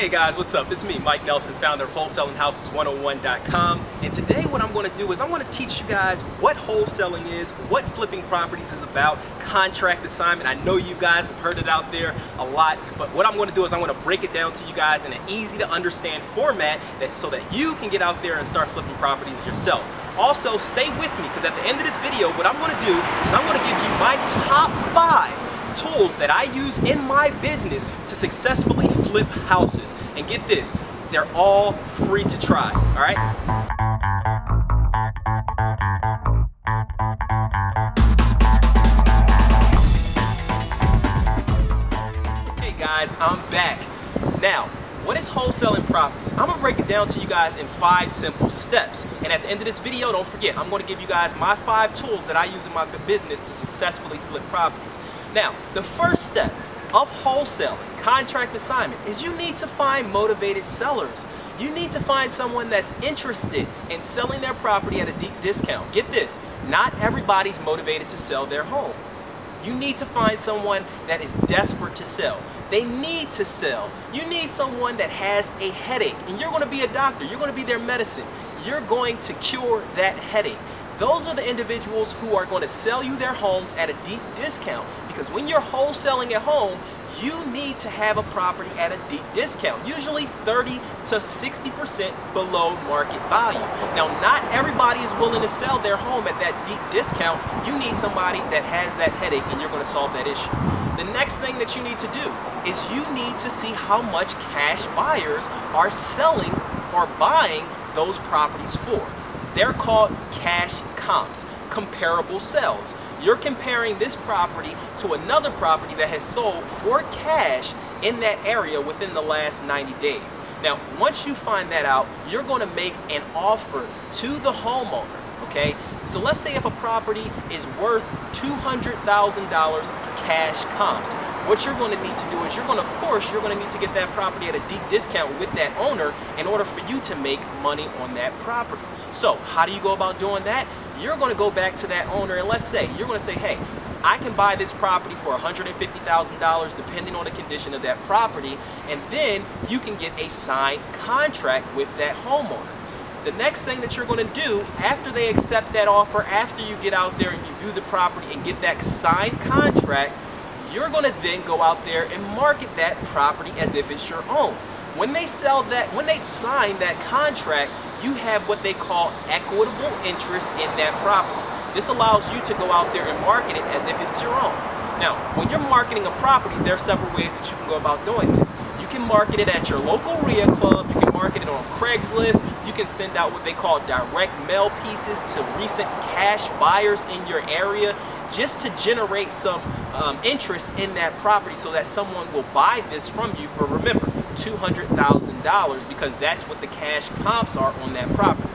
Hey guys, what's up? It's me, Mike Nelson, founder of wholesalinghouses101.com, and today what I'm going to do is I'm going to teach you guys what wholesaling is, what flipping properties is about, contract assignment. I know you guys have heard it out there a lot, but what I'm going to do is I'm going to break it down to you guys in an easy to understand format so that you can get out there and start flipping properties yourself. Also, stay with me because at the end of this video, what I'm going to do is I'm going to give you my top 5 tools that I use in my business to successfully flip houses. And get this, they're all free to try, all right? Hey guys, I'm back. Now, what is wholesaling properties? I'm gonna break it down to you guys in 5 simple steps. And at the end of this video, don't forget, I'm gonna give you guys my 5 tools that I use in my business to successfully flip properties. Now, the first step of wholesaling, contract assignment, is you need to find motivated sellers. You need to find someone that's interested in selling their property at a deep discount. Get this, not everybody's motivated to sell their home. You need to find someone that is desperate to sell. They need to sell. You need someone that has a headache, and you're going to be a doctor. You're going to be their medicine. You're going to cure that headache. Those are the individuals who are going to sell you their homes at a deep discount, because when you're wholesaling at home, you need to have a property at a deep discount, usually 30 to 60% below market value. Now, not everybody is willing to sell their home at that deep discount. You need somebody that has that headache, and you're going to solve that issue. The next thing that you need to do is you need to see how much cash buyers are selling or buying those properties for. They're called cash comps, comparable sales. You're comparing this property to another property that has sold for cash in that area within the last 90 days. Now, once you find that out, you're going to make an offer to the homeowner, okay? So let's say if a property is worth $200,000 cash comps, what you're going to need to do is you're going to need to get that property at a deep discount with that owner in order for you to make money on that property. So how do you go about doing that? You're going to go back to that owner, and let's say you're going to say, hey, I can buy this property for $150,000 depending on the condition of that property, and then you can get a signed contract with that homeowner. The next thing that you're going to do after they accept that offer, after you get out there and you view the property and get that signed contract, you're going to then go out there and market that property as if it's your own. When they sign that contract, you have what they call equitable interest in that property. This allows you to go out there and market it as if it's your own. Now, when you're marketing a property, there are several ways that you can go about doing this. You can market it at your local RIA club, you can market it on Craigslist, you can send out what they call direct mail pieces to recent cash buyers in your area just to generate some interest in that property so that someone will buy this from you for, remember, $200,000, because that's what the cash comps are on that property.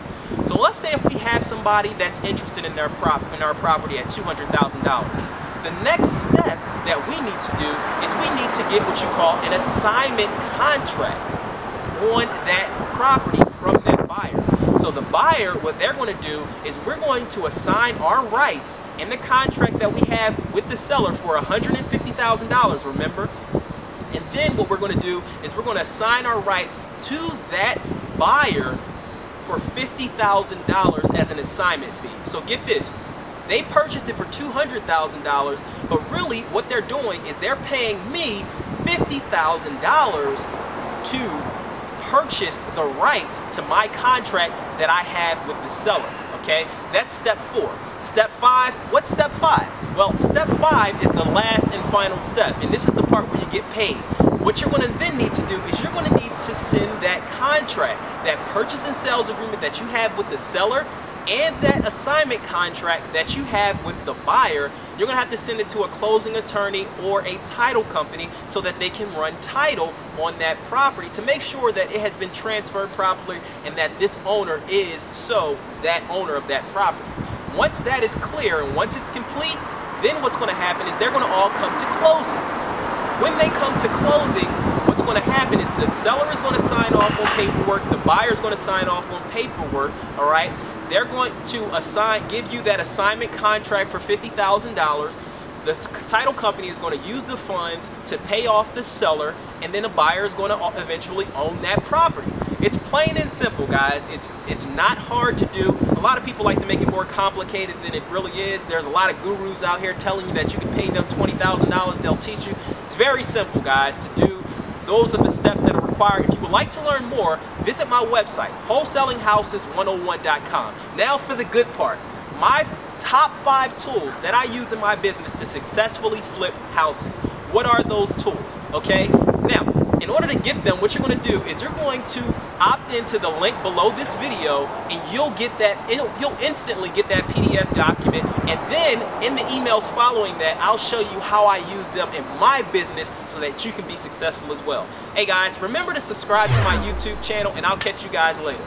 So let's say if we have somebody that's interested in our property at $200,000. The next step that we need to do is we need to get what you call an assignment contract on that property from that buyer. So the buyer, what they're going to do is we're going to assign our rights in the contract that we have with the seller for $150,000, remember? And then what we're going to do is we're going to assign our rights to that buyer for $50,000 as an assignment fee. So get this, they purchased it for $200,000, but really what they're doing is they're paying me $50,000 to purchase the rights to my contract that I have with the seller, okay? That's step 4. Step 5, what's step 5? Well, step 5 is the last and final step, and this is the part where you get paid. What you're going to then need to do is you're going to need to send that contract, that purchase and sales agreement that you have with the seller, and that assignment contract that you have with the buyer. You're going to have to send it to a closing attorney or a title company so that they can run title on that property to make sure that it has been transferred properly and that this owner is that owner of that property. Once that is clear and once it's complete, then what's going to happen is they're going to all come to closing. When they come to closing, what's going to happen is the seller is going to sign off on paperwork, the buyer is going to sign off on paperwork, all right? They're going to give you that assignment contract for $50,000. The title company is going to use the funds to pay off the seller, and then a buyer is going to eventually own that property. It's plain and simple, guys. It's not hard to do. A lot of people like to make it more complicated than it really is. There's a lot of gurus out here telling you that you can pay them $20,000, they'll teach you. It's very simple, guys, to do. Those are the steps that are required. If you would like to learn more, visit my website, wholesalinghouses101.com. Now for the good part. My top 5 tools that I use in my business to successfully flip houses. What are those tools? Okay? Now, in order to get them, what you're going to do is you're going to opt into the link below this video, and you'll get that, you'll instantly get that PDF document, and then in the emails following that, I'll show you how I use them in my business so that you can be successful as well. Hey guys, remember to subscribe to my YouTube channel, and I'll catch you guys later.